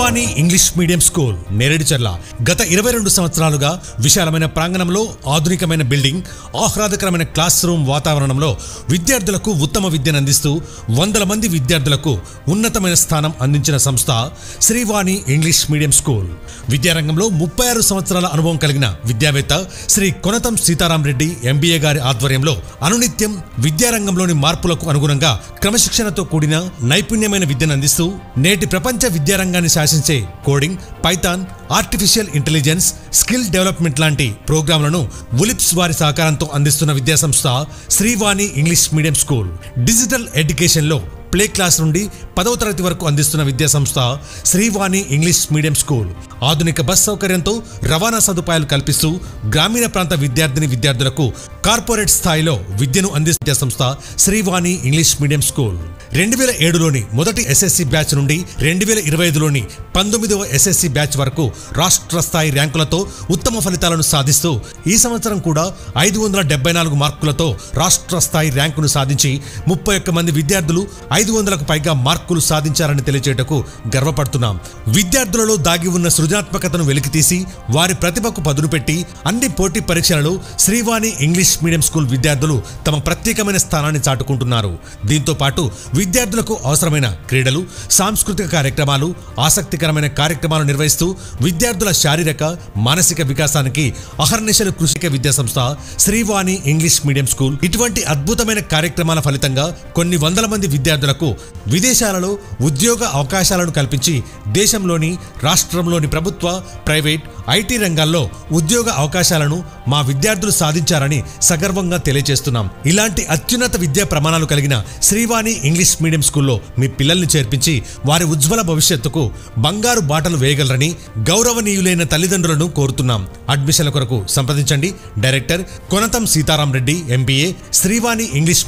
Srivani English medium school Nereducherla గత 22 సంవత్సరాలుగా విశాలమైన ప్రాంగణంలో ఆధునికమైన బిల్డింగ్, ఆహ్లాదకరమైన క్లాస్ రూమ్ వాతావరణంలో విద్యార్థులకు ఉత్తమ విద్యను అందిస్తూ వందల మంది విద్యార్థులకు ఉన్నతమైన స్థానం అందించిన సంస్థ శ్రీవాణి ఇంగ్లీష్ మీడియం స్కూల్. విద్యారంగంలో 36 సంవత్సరాల అనుభవం కలిగిన విద్యావేత్త శ్రీ కొనతం సీతారాం రెడ్డి MBA గారి ఆధ్వర్యంలో అనునిత్యం విద్యారంగంలోని మార్పులకు అనుగుణంగా క్రమశిక్షణతో కూడిన నైపుణ్యమైన విద్యను అందిస్తూ నేటి ప్రపంచ విద్యారంగాన్ని శాసించే coding, Python, artificial intelligence, skill development లాంటి ప్రోగ్రాంలను ఉలిప్స్ వారి సహకారంతో అందిస్తున్న విద్యాసంస్థ Srivani English medium school. Digital ఎడ్యుకేషన్లో ప్లే క్లాస్ నుండి 10వ తరగతి వరకు అందిస్తున్న విద్యాసంస్థ శ్రీవాణి ఇంగ్లీష్ మీడియం స్కూల్. ఆధునిక బస్ సౌకర్యంతో రవాణా సదుపాయాలు కల్పిస్తూ గ్రామీణ ప్రాంత విద్యార్థులకు కార్పొరేట్ స్థాయిలో విద్యను అందిస్తున్న సంస్థ శ్రీవాణి ఇంగ్లీష్ మీడియం స్కూల్. 2007లోని మొదటి SSC బ్యాచ్ నుండి 2025లోని 19వ SSC బ్యాచ్ వరకు రాష్ట్ర స్థాయి ర్యాంకులతో ఉత్తమ ఫలితాలను సాధిస్తూ ఈ సంవత్సరం కూడా 574 మార్కులతో రాష్ట్ర స్థాయి ర్యాంకును సాధించి 31 మంది విద్యార్థులు 500కు పైగా మార్కులు సాధించారని తెలియజేయటకు గర్వపడుతున్నాం. విద్యార్థులలో దాగి ఉన్న సృజనాత్మకతను వెలికితీసి వారి ప్రతిభకు పదును పెట్టి అన్ని పోటీ పరీక్షలలో శ్రీవాణి ఇంగ్లీష్ మీడియం స్కూల్ విద్యార్థులు తమ ప్రత్యేకమైన స్థానాన్ని చాటుకుంటున్నారు. దీంతో పాటు విద్యార్థులకు అవసరమైన క్రీడలు, సాంస్కృతిక కార్యక్రమాలు, ఆసక్తికరమైన కార్యక్రమాలు నిర్వహిస్తూ విద్యార్థుల శారీరక, మానసిక వికాసానికి అహర్నిశలు కృషి విద్యాసంస్థ శ్రీవాణి ఇంగ్లీష్ మీడియం స్కూల్. ఇటువంటి అద్భుతమైన కార్యక్రమాల ఫలితంగా కొన్ని వందల మంది విద్యార్థులకు విదేశాలలో ఉద్యోగ అవకాశాలను కల్పించి దేశంలోని, రాష్ట్రంలోని ప్రభుత్వ, ప్రైవేట్, IT రంగాల్లో ఉద్యోగ అవకాశాలను మా విద్యార్థులు సాధించారని సగర్వంగా తెలియజేస్తున్నాం. ఇలాంటి అత్యున్నత విద్యా ప్రమాణాలు కలిగిన శ్రీవాణి ఇంగ్లీష్ మీడియం స్కూల్లో మీ పిల్లల్ని చేర్పించి వారి ఉజ్వల భవిష్యత్తుకు బంగారు బాటలు వేయగలరని గౌరవనీయులైన తల్లిదండ్రులను కోరుతున్నాం. అడ్మిషన్ల కొరకు సంప్రదించండి. Director Konatham Sitaram Reddy MBA, Srivani English